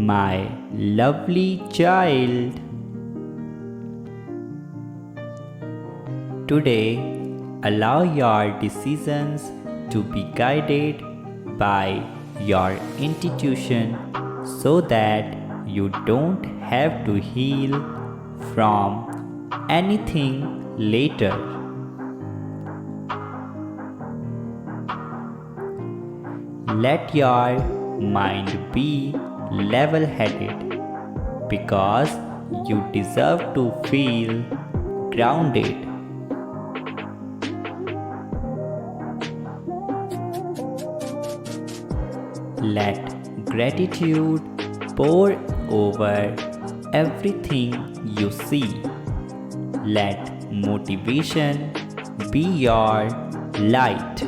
my lovely child. Today, allow your decisions to be guided by your intuition so that you don't have to heal from anything later. Let your mind be level-headed because you deserve to feel grounded. Let gratitude pour over everything you see. Let motivation be your light.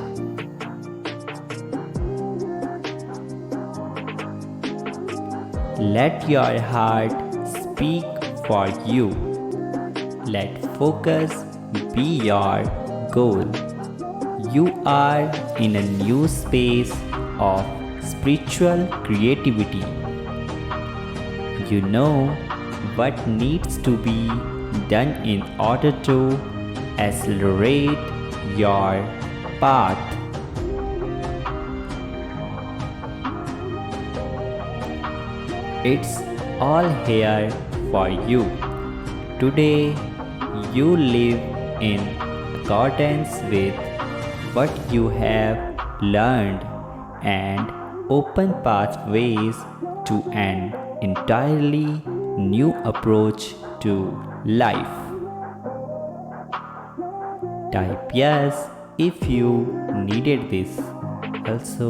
Let your heart speak for you. Let focus be your goal. You are in a new space of spiritual creativity. You know what needs to be done in order to accelerate your path. It's all here for you. Today, you live in accordance with what you have learned and open pathways to an entirely new approach to life. Type yes if you needed this. Also,